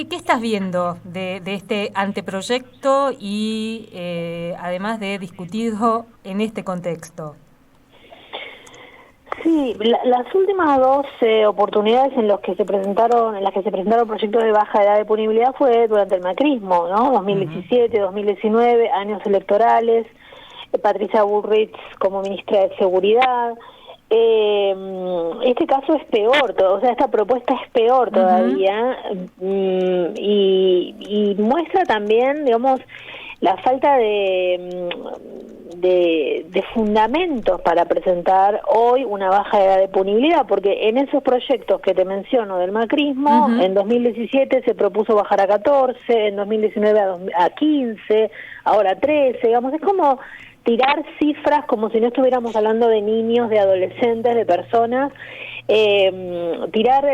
¿Qué estás viendo de este anteproyecto y además de discutido en este contexto? Sí, las últimas dos oportunidades en las que se presentaron proyectos de baja edad de punibilidad fue durante el macrismo, ¿no? 2017, 2019, años electorales, Patricia Bullrich como ministra de Seguridad. Este caso es peor, o sea, esta propuesta es peor todavía, y muestra también, digamos, la falta de fundamentos para presentar hoy una baja edad de punibilidad, porque en esos proyectos que te menciono del macrismo, en 2017 se propuso bajar a 14, en 2019 a 15, ahora a 13, digamos, es como tirar cifras como si no estuviéramos hablando de niños, de adolescentes, de personas, tirar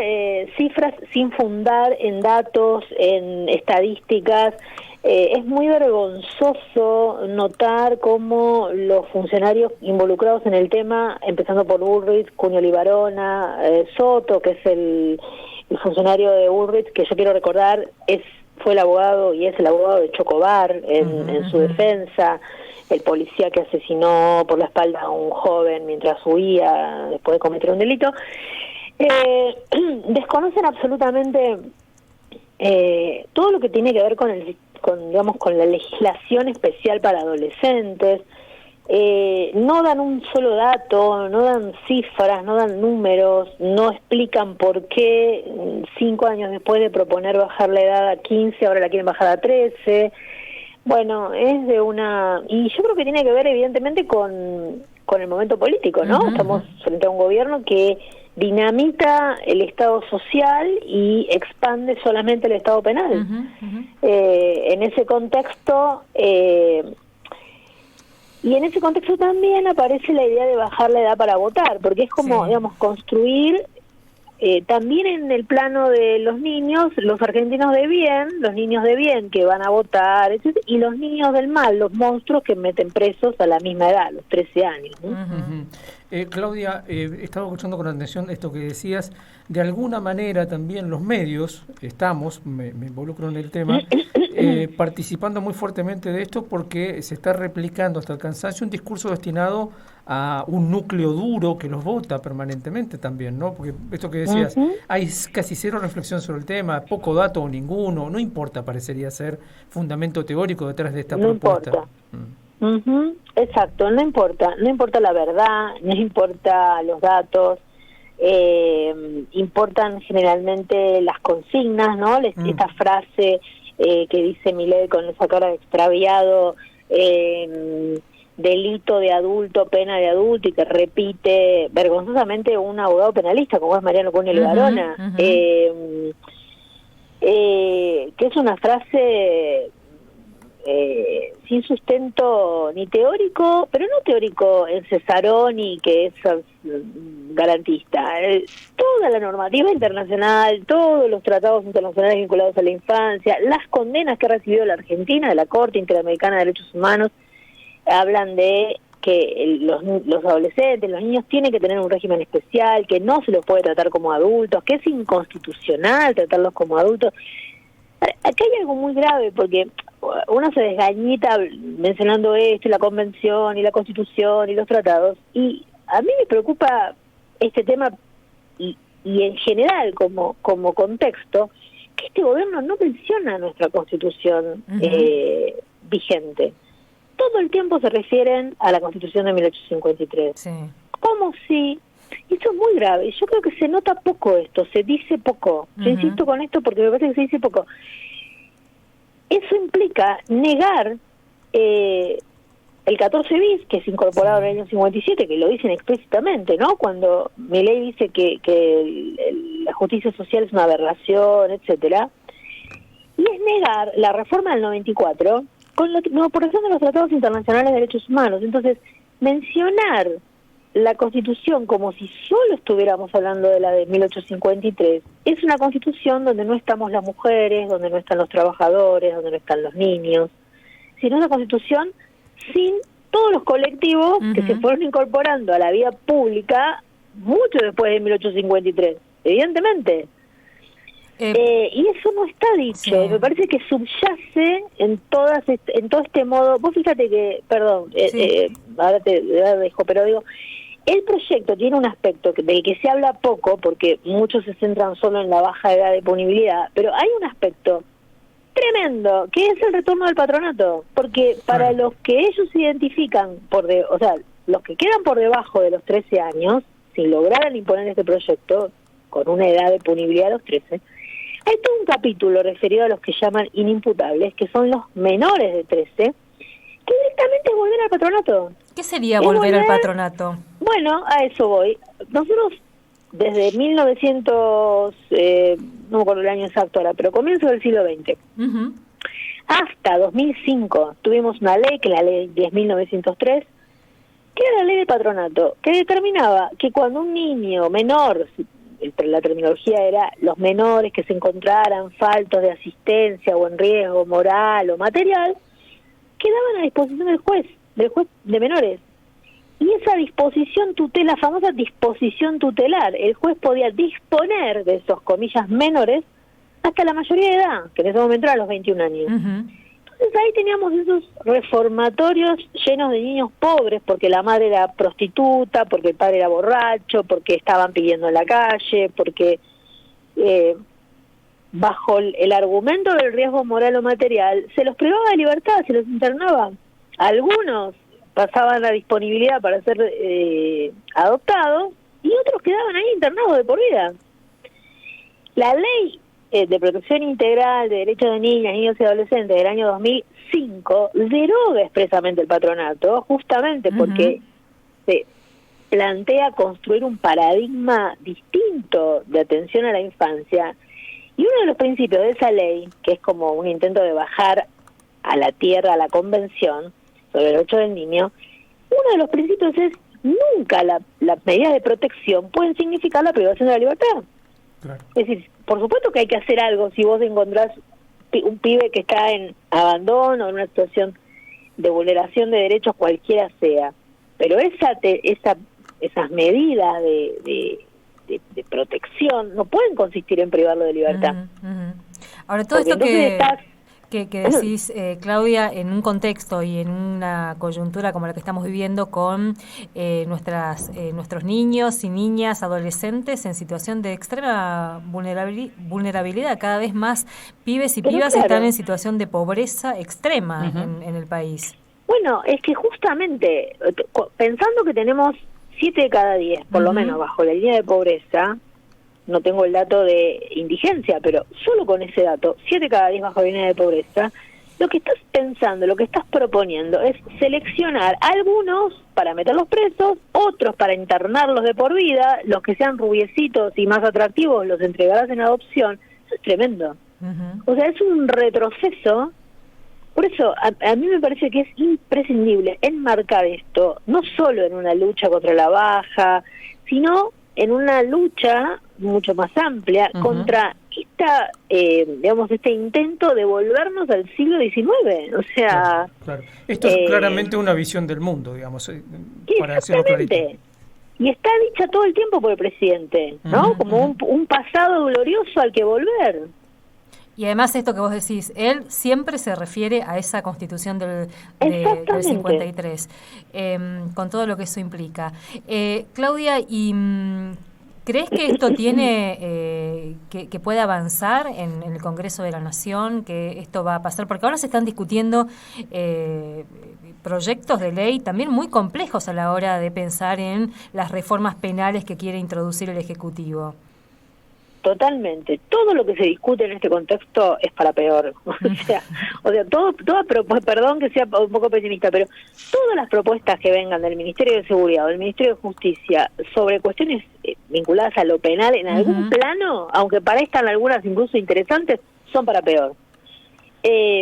cifras sin fundar en datos, en estadísticas. Es muy vergonzoso notar cómo los funcionarios involucrados en el tema, empezando por Bullrich, Cunio Libarona, Soto, que es el funcionario de Bullrich, que yo quiero recordar, fue el abogado y es el abogado de Chocobar en su defensa, el policía que asesinó por la espalda a un joven mientras huía después de cometer un delito. Desconocen absolutamente todo lo que tiene que ver con la legislación especial para adolescentes. No dan un solo dato, no dan cifras, no dan números, no explican por qué 5 años después de proponer bajar la edad a 15, ahora la quieren bajar a 13. Bueno, es de una... Y yo creo que tiene que ver evidentemente con el momento político, ¿no? Estamos frente a un gobierno que dinamita el Estado social y expande solamente el Estado penal. En ese contexto... y en ese contexto también aparece la idea de bajar la edad para votar, porque es como, digamos, construir también en el plano de los niños, los argentinos de bien, los niños de bien que van a votar, etc., y los niños del mal, los monstruos que meten presos a la misma edad, los 13 años, ¿no? Claudia, estaba escuchando con atención esto que decías. De alguna manera también los medios me involucro en el tema, participando muy fuertemente de esto porque se está replicando hasta el cansancio un discurso destinado a un núcleo duro que los vota permanentemente también, ¿no? Porque esto que decías, hay casi cero reflexión sobre el tema, poco dato o ninguno, no importa, parecería ser fundamento teórico detrás de esta propuesta. Importa. Exacto, no importa la verdad, no importa los datos, importan generalmente las consignas, ¿no? Esta frase que dice Milei con esa cara de extraviado, delito de adulto, pena de adulto, y que repite vergonzosamente un abogado penalista como es Mariano Cunio Libarona, que es una frase sin sustento ni teórico, pero no teórico en Cesaroni, que es garantista. Toda la normativa internacional, todos los tratados internacionales vinculados a la infancia, las condenas que ha recibido la Argentina de la Corte Interamericana de Derechos Humanos, hablan de que los adolescentes, los niños tienen que tener un régimen especial, que no se los puede tratar como adultos, que es inconstitucional tratarlos como adultos. Acá hay algo muy grave, porque uno se desgañita mencionando esto, y la Convención, y la Constitución, y los tratados, y a mí me preocupa este tema, y en general como contexto, que este gobierno no menciona nuestra Constitución vigente. Todo el tiempo se refieren a la Constitución de 1853. Sí. Como si... Esto es muy grave. Yo creo que se nota poco esto, se dice poco. Yo insisto con esto porque me parece que se dice poco. Eso implica negar el 14 bis, que es incorporado en el año 57, que lo dicen explícitamente, ¿no? Cuando Milei dice que la justicia social es una aberración, etcétera. Y es negar la reforma del 94 con la incorporación de los tratados internacionales de derechos humanos. Entonces, mencionar la Constitución como si solo estuviéramos hablando de la de 1853 es una Constitución donde no estamos las mujeres, donde no están los trabajadores, donde no están los niños, sino una Constitución sin todos los colectivos que se fueron incorporando a la vida pública mucho después de 1853, evidentemente. Y eso no está dicho, sí. me parece que subyace en todo este modo. Vos fíjate que, perdón, ahora te dejo, pero digo, el proyecto tiene un aspecto del que se habla poco, porque muchos se centran solo en la baja edad de punibilidad, pero hay un aspecto tremendo, que es el retorno del patronato, porque para los que ellos se identifican, o sea, los que quedan por debajo de los 13 años, si lograran imponer este proyecto, con una edad de punibilidad de los 13, hay todo un capítulo referido a los que llaman inimputables, que son los menores de 13, que directamente es volver al patronato. ¿Qué sería volver al patronato? Bueno, a eso voy. Nosotros, desde 1900, no me acuerdo el año exacto ahora, pero comienzo del siglo XX, hasta 2005, tuvimos una ley, que es la ley 10.903, que era la ley del patronato, que determinaba que cuando un niño menor, la terminología era los menores que se encontraran faltos de asistencia o en riesgo moral o material, quedaban a disposición del juez de menores. Y esa disposición la famosa disposición tutelar, el juez podía disponer de esos, comillas, menores hasta la mayoría de edad, que en ese momento eran los 21 años. Entonces ahí teníamos esos reformatorios llenos de niños pobres, porque la madre era prostituta, porque el padre era borracho, porque estaban pidiendo en la calle, porque bajo el argumento del riesgo moral o material, se los privaba de libertad, se los internaba. Algunos pasaban la disponibilidad para ser adoptados y otros quedaban ahí internados de por vida. La ley de protección integral de derechos de niñas, niños y adolescentes del año 2005 deroga expresamente el patronato, justamente porque se plantea construir un paradigma distinto de atención a la infancia. Y uno de los principios de esa ley, que es como un intento de bajar a la tierra, a la convención sobre el derecho del niño, uno de los principios es nunca las medidas de protección pueden significar la privación de la libertad. Claro. Es decir, por supuesto que hay que hacer algo si vos encontrás un pibe que está en abandono, en una situación de vulneración de derechos cualquiera sea, pero esas medidas de protección no pueden consistir en privarlo de libertad. Ahora, todo esto que decís, Claudia, en un contexto y en una coyuntura como la que estamos viviendo con nuestros niños y niñas, adolescentes en situación de extrema vulnerabilidad, cada vez más pibes y pibas están en situación de pobreza extrema en el país. Bueno, es que justamente, pensando que tenemos 7 de cada 10, por lo menos, bajo la línea de pobreza, no tengo el dato de indigencia, pero solo con ese dato, 7 de cada 10 bajo la línea de pobreza, lo que estás pensando, lo que estás proponiendo es seleccionar algunos para meterlos presos, otros para internarlos de por vida, los que sean rubiecitos y más atractivos los entregarás en adopción. Eso es tremendo. O sea, es un retroceso. Por eso, a mí me parece que es imprescindible enmarcar esto, no solo en una lucha contra la baja, sino en una lucha mucho más amplia contra este intento de volvernos al siglo XIX. O sea... Claro. Esto es claramente una visión del mundo, digamos, para hacerlo clarito. Y está dicha todo el tiempo por el presidente, ¿no? Como un pasado glorioso al que volver. Y además esto que vos decís, él siempre se refiere a esa Constitución del 53, con todo lo que eso implica. Claudia, ¿y crees que esto tiene que puede avanzar en el Congreso de la Nación, que esto va a pasar? Porque ahora se están discutiendo proyectos de ley también muy complejos a la hora de pensar en las reformas penales que quiere introducir el Ejecutivo. Totalmente. Todo lo que se discute en este contexto es para peor. O sea, perdón que sea un poco pesimista, pero todas las propuestas que vengan del Ministerio de Seguridad o del Ministerio de Justicia sobre cuestiones vinculadas a lo penal en algún plano, aunque parezcan algunas incluso interesantes, son para peor.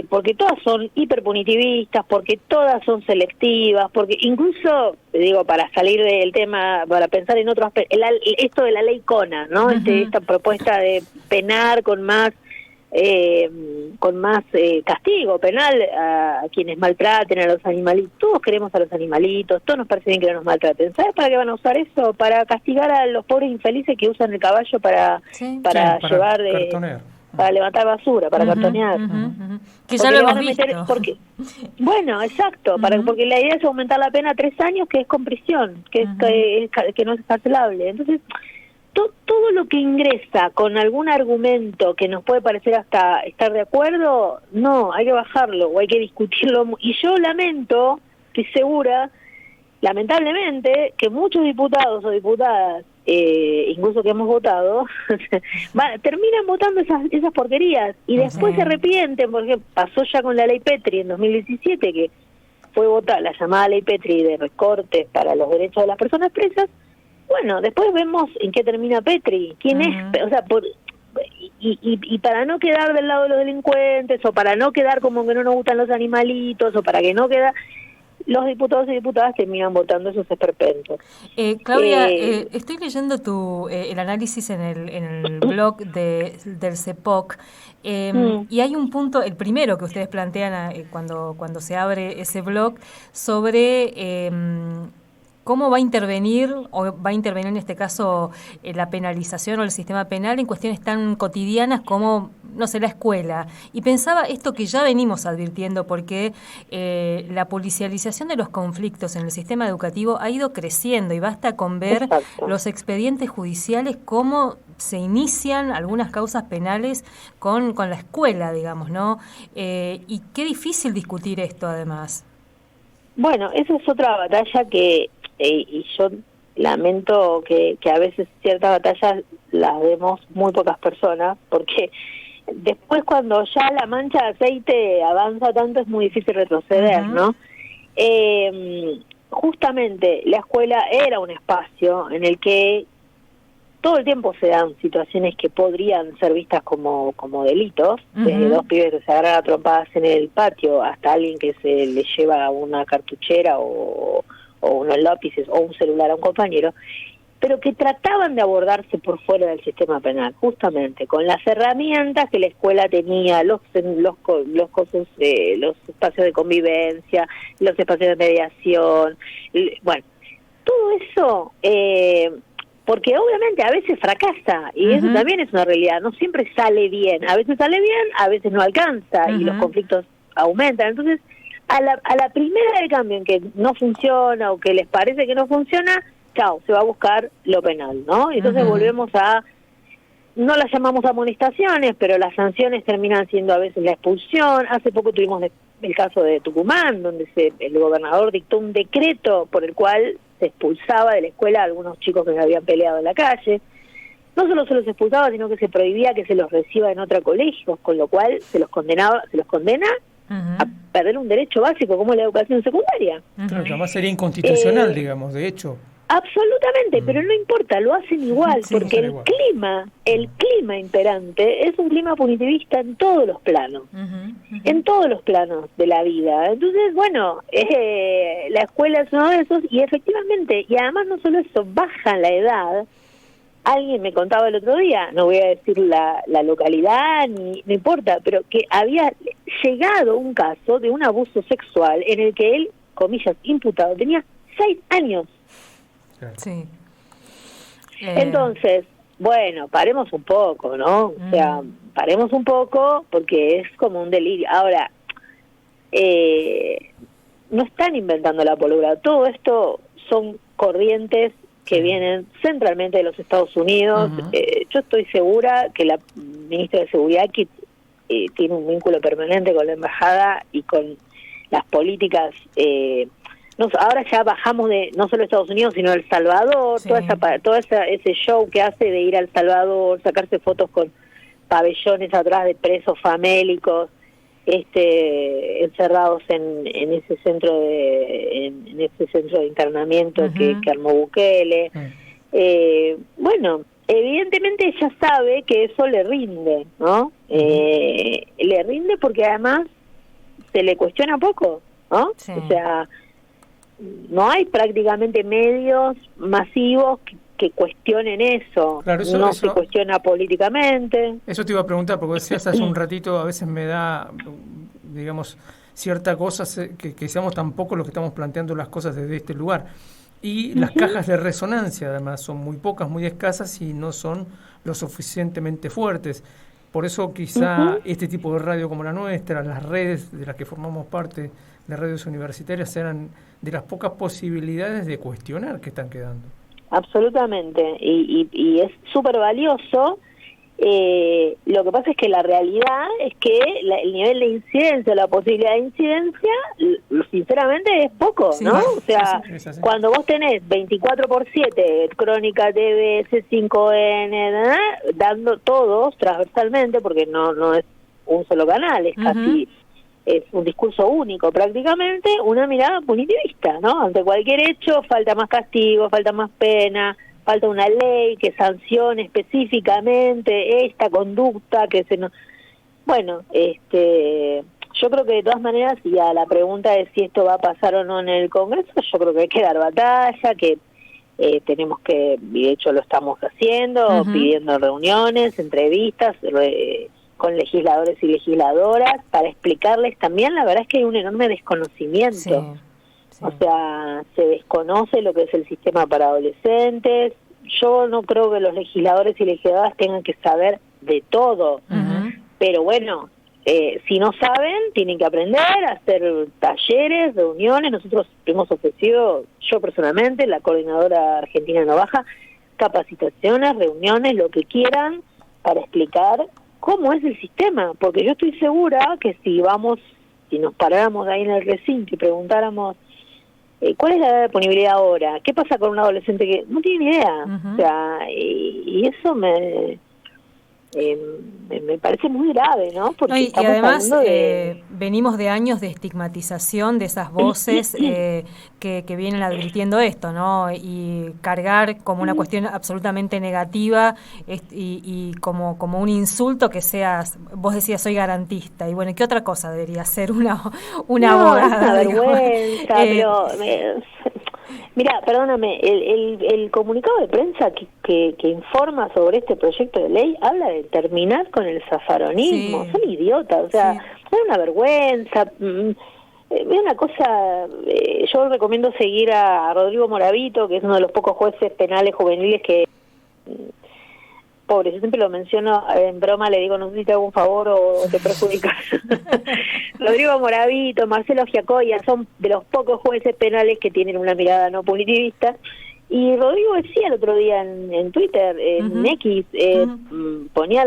Porque todas son hiperpunitivistas, porque todas son selectivas, porque incluso, digo, para salir del tema, para pensar en otro aspecto, esto de la ley CONA, ¿no? Esta propuesta de penar con más castigo penal a quienes maltraten a los animalitos. Todos queremos a los animalitos, todos nos parece bien que no nos maltraten. ¿Sabes para qué van a usar eso? Para castigar a los pobres infelices que usan el caballo para llevar... cartonear. para levantar basura, para cartonear. Que ya lo hemos visto. Bueno, exacto, porque la idea es aumentar la pena a 3 años, que es con prisión, que no es carcelable. Entonces, todo lo que ingresa con algún argumento que nos puede parecer hasta estar de acuerdo, no, hay que bajarlo o hay que discutirlo. Y yo lamento, estoy segura, lamentablemente, que muchos diputados o diputadas, incluso que hemos votado, terminan votando esas porquerías y después se arrepienten, porque pasó ya con la ley Petri en 2017, que fue votada la llamada ley Petri de recortes para los derechos de las personas presas. Bueno, después vemos en qué termina Petri, quién es, o sea, y para no quedar del lado de los delincuentes, o para no quedar como que no nos gustan los animalitos, o para que no queda, los diputados y diputadas terminan votando esos esperpentos. Claudia, estoy leyendo el análisis en el blog del CEPOC, y hay un punto, el primero que ustedes plantean cuando se abre ese blog, sobre cómo va a intervenir, o va a intervenir en este caso la penalización o el sistema penal en cuestiones tan cotidianas como, no sé, la escuela. Y pensaba esto que ya venimos advirtiendo, porque la policialización de los conflictos en el sistema educativo ha ido creciendo, y basta con ver los expedientes judiciales, cómo se inician algunas causas penales con la escuela, digamos, ¿no? Y qué difícil discutir esto, además. Bueno, esa es otra batalla y yo lamento que a veces ciertas batallas las vemos muy pocas personas, porque después cuando ya la mancha de aceite avanza tanto es muy difícil retroceder, ¿no? Justamente la escuela era un espacio en el que todo el tiempo se dan situaciones que podrían ser vistas como delitos, desde dos pibes que se agarran a trompadas en el patio hasta alguien que se le lleva una cartuchera o unos lápices o un celular a un compañero, pero que trataban de abordarse por fuera del sistema penal, justamente con las herramientas que la escuela tenía, los espacios de convivencia, los espacios de mediación, bueno, todo eso, porque obviamente a veces fracasa, y eso también es una realidad, no siempre sale bien, a veces sale bien, a veces no alcanza, y los conflictos aumentan. Entonces, a la primera de cambio en que no funciona o que les parece que no funciona, chao, se va a buscar lo penal, ¿no? Entonces volvemos no las llamamos amonestaciones, pero las sanciones terminan siendo a veces la expulsión. Hace poco tuvimos el caso de Tucumán, donde el gobernador dictó un decreto por el cual se expulsaba de la escuela a algunos chicos que se habían peleado en la calle. No solo se los expulsaba, sino que se prohibía que se los reciba en otro colegio, con lo cual se los condena a perder un derecho básico como la educación secundaria. Claro, que además sería inconstitucional, digamos, de hecho. Absolutamente, pero no importa, lo hacen igual, porque el clima imperante es un clima punitivista en todos los planos, en todos los planos de la vida. Entonces, bueno, la escuela es uno de esos, y efectivamente, y además no solo eso, bajan la edad. Alguien me contaba el otro día, no voy a decir la localidad, no importa, pero que había llegado un caso de un abuso sexual en el que él, comillas, imputado, tenía 6 años. Sí. Entonces, bueno, paremos un poco, ¿no? O sea, paremos un poco, porque es como un delirio. Ahora, no están inventando la pólvora. Todo esto son corrientes que vienen centralmente de los Estados Unidos. Yo estoy segura que la ministra de Seguridad tiene un vínculo permanente con la embajada y con las políticas. Ahora ya bajamos de no solo Estados Unidos, sino El Salvador, ese show que hace de ir a El Salvador, sacarse fotos con pabellones atrás de presos famélicos, encerrados en ese centro de internamiento que armó Bukele. Bueno, evidentemente ella sabe que eso le rinde, ¿no? Le rinde porque además se le cuestiona poco, ¿no? Sí. O sea, no hay prácticamente medios masivos que cuestionen eso. Claro, no se cuestiona políticamente. Eso te iba a preguntar, porque decías hace un ratito, a veces me da, digamos, cierta cosa que seamos tampoco los que estamos planteando las cosas desde este lugar. Y las cajas de resonancia, además, son muy pocas, muy escasas y no son lo suficientemente fuertes. Por eso quizá este tipo de radio como la nuestra, las redes de las que formamos parte, de radios universitarias, eran de las pocas posibilidades de cuestionar que están quedando. Absolutamente, y es súper valioso. Lo que pasa es que la realidad es que el nivel de incidencia, la posibilidad de incidencia, sinceramente es poco, ¿no? O sea, cuando vos tenés 24/7, Crónica TV, C5N, dando todos transversalmente, porque no es un solo canal, es casi, es un discurso único prácticamente, una mirada punitivista, ¿no? Ante cualquier hecho falta más castigo, falta más pena, falta una ley que sancione específicamente esta conducta que se nos... Bueno, yo creo que de todas maneras, y a la pregunta de si esto va a pasar o no en el Congreso, yo creo que hay que dar batalla, que tenemos que, y de hecho lo estamos haciendo, pidiendo reuniones, entrevistas con legisladores y legisladoras para explicarles también. La verdad es que hay un enorme desconocimiento. Sí. O sea, se desconoce lo que es el sistema para adolescentes. Yo no creo que los legisladores y legisladoras tengan que saber de todo, pero bueno, si no saben, tienen que aprender a hacer talleres, reuniones. Nosotros hemos ofrecido, yo personalmente, la coordinadora argentina no baja, capacitaciones, reuniones, lo que quieran, para explicar cómo es el sistema, porque yo estoy segura que si nos paráramos ahí en el recinto y preguntáramos ¿cuál es la edad de disponibilidad ahora? ¿Qué pasa con un adolescente que no tiene ni idea? O sea, y eso me parece muy grave, ¿no? Porque y además venimos de años de estigmatización de esas voces que vienen advirtiendo esto, ¿no? Y cargar como una cuestión absolutamente negativa y como un insulto que seas, vos decías soy garantista, y bueno, ¿qué otra cosa debería ser una abogada? Es una vergüenza, pero... Mira, perdóname, el comunicado de prensa que informa sobre este proyecto de ley habla de terminar con el zafaronismo. Son idiotas, o sea, es una vergüenza. Es una cosa, yo recomiendo seguir a Rodrigo Moravito, que es uno de los pocos jueces penales juveniles que... Pobre, yo siempre lo menciono en broma, le digo, no sé si te hago un favor o te perjudicas. Rodrigo Moravito, Marcelo Giacoya son de los pocos jueces penales que tienen una mirada no punitivista. Y Rodrigo decía el otro día en Twitter, en X, ponía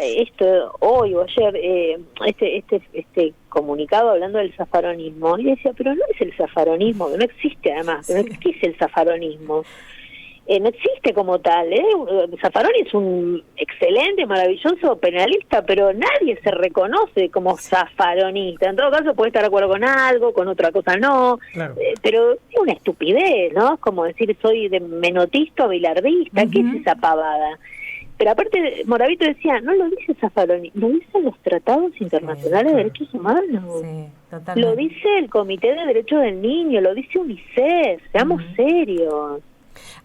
esto hoy o ayer, este comunicado hablando del zafaronismo. Y decía, pero no es el zafaronismo, que no existe además, no existe el zafaronismo. No existe como tal, Zaffaroni es un excelente, maravilloso penalista, pero nadie se reconoce como zafaronista. En todo caso puede estar de acuerdo con algo, con otra cosa no, claro. Pero es una estupidez, ¿no? Es como decir soy de menotista o bilardista, ¿qué es esa pavada? Pero aparte, Moravito decía, no lo dice Zaffaroni, lo dicen los tratados internacionales de derechos humanos. Sí, totalmente. Lo dice el Comité de Derechos del Niño, lo dice UNICEF, seamos serios.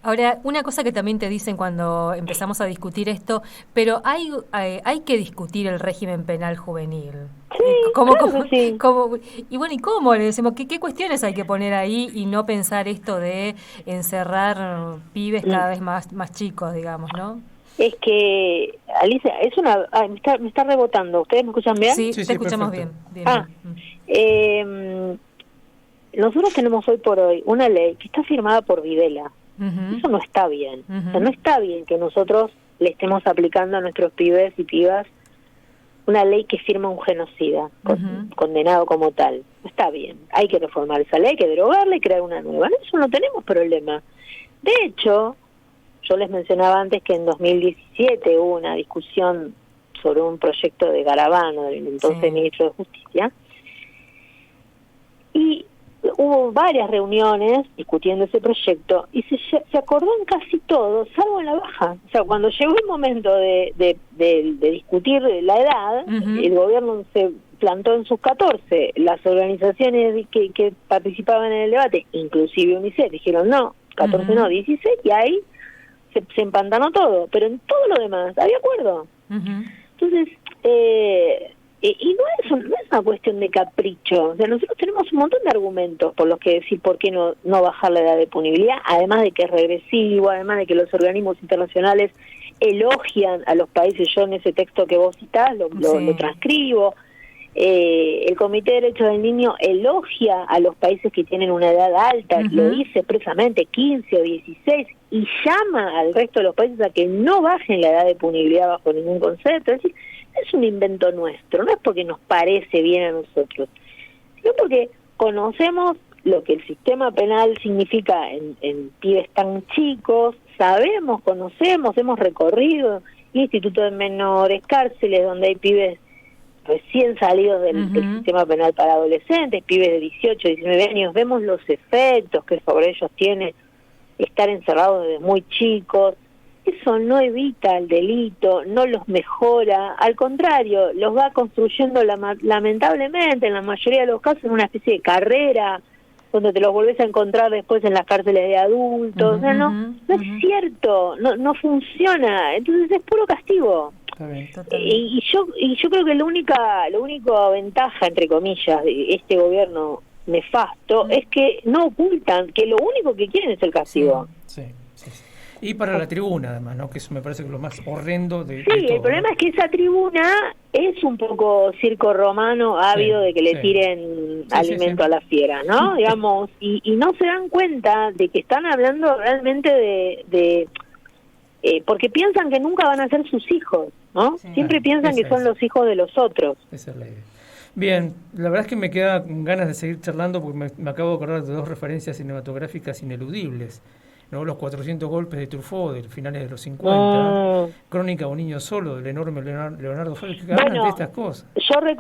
Ahora, una cosa que también te dicen cuando empezamos a discutir esto, pero hay que discutir el régimen penal juvenil. Sí, sí. Y bueno, ¿y cómo? Le decimos, ¿qué cuestiones hay que poner ahí y no pensar esto de encerrar pibes cada vez más chicos, digamos, ¿no? Es que, Alicia, es una... me está rebotando. ¿Ustedes me escuchan bien? Sí, te escuchamos bien. Nosotros tenemos hoy por hoy una ley que está firmada por Videla. Eso no está bien. O sea, no está bien que nosotros le estemos aplicando a nuestros pibes y pibas una ley que firma un genocida, condenado como tal. No está bien. Hay que reformar esa ley, hay que derogarla y crear una nueva. En eso no tenemos problema. De hecho, yo les mencionaba antes que en 2017 hubo una discusión sobre un proyecto de Garabano, del entonces ministro de Justicia, y hubo varias reuniones discutiendo ese proyecto y se acordó en casi todo, salvo en la baja. O sea, cuando llegó el momento de discutir la edad, el gobierno se plantó en sus 14. Las organizaciones que participaban en el debate, inclusive UNICEF, dijeron no, 14 no, 16, y ahí se empantanó todo. Pero en todo lo demás había acuerdo. Entonces, y no es una cuestión de capricho. O sea, nosotros tenemos un montón de argumentos por los que decir por qué no bajar la edad de punibilidad, además de que es regresivo, además de que los organismos internacionales elogian a los países. Yo en ese texto que vos citás lo transcribo. El Comité de Derechos del Niño elogia a los países que tienen una edad alta, lo dice expresamente, 15 o 16, y llama al resto de los países a que no bajen la edad de punibilidad bajo ningún concepto. Es decir, es un invento nuestro, no es porque nos parece bien a nosotros, sino porque conocemos lo que el sistema penal significa en pibes tan chicos, sabemos, conocemos, hemos recorrido institutos de menores, cárceles donde hay pibes recién salidos del sistema penal para adolescentes, pibes de 18, 19 años, vemos los efectos que sobre ellos tiene estar encerrados desde muy chicos. Eso no evita el delito, no los mejora, al contrario, los va construyendo lamentablemente en la mayoría de los casos en una especie de carrera donde te los volvés a encontrar después en las cárceles de adultos. O sea, no es cierto, no funciona, entonces es puro castigo. Y yo creo que la única ventaja, entre comillas, de este gobierno nefasto es que no ocultan que lo único que quieren es el castigo. Sí. Y para la tribuna, además, ¿no? Que eso me parece que es lo más horrendo de todo, el problema es que esa tribuna es un poco circo romano ávido de que le tiren alimento a la fiera, ¿no? Digamos, y no se dan cuenta de que están hablando realmente de porque piensan que nunca van a ser sus hijos, ¿no? Siempre piensan que son los hijos de los otros. Esa es la idea. Bien, la verdad es que me queda con ganas de seguir charlando porque me acabo de acordar de dos referencias cinematográficas ineludibles, ¿no? Los 400 golpes de Truffaut de finales de los 50, Crónica de un niño solo del enorme Leonardo Fabio, que hablan de estas cosas. Yo creo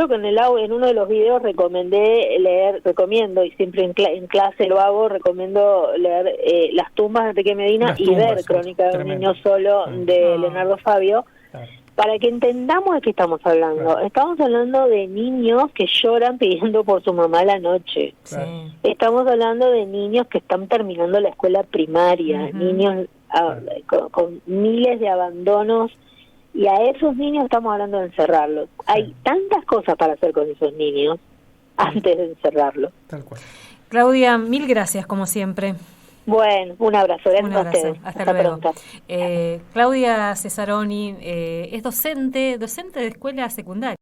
que en uno de los videos recomiendo, y siempre en clase lo hago, recomiendo leer Las tumbas de Enrique Medina y ver Crónica de un niño solo de Leonardo Fabio. Claro. Para que entendamos de qué estamos hablando. Claro. Estamos hablando de niños que lloran pidiendo por su mamá a la noche. Claro. Estamos hablando de niños que están terminando la escuela primaria, niños con miles de abandonos, y a esos niños estamos hablando de encerrarlos. Hay tantas cosas para hacer con esos niños antes de encerrarlos. Tal cual. Claudia, mil gracias como siempre. Bueno, un abrazo. Un abrazo. Hasta luego. Pronto. Claudia Cesaroni es docente de escuela secundaria.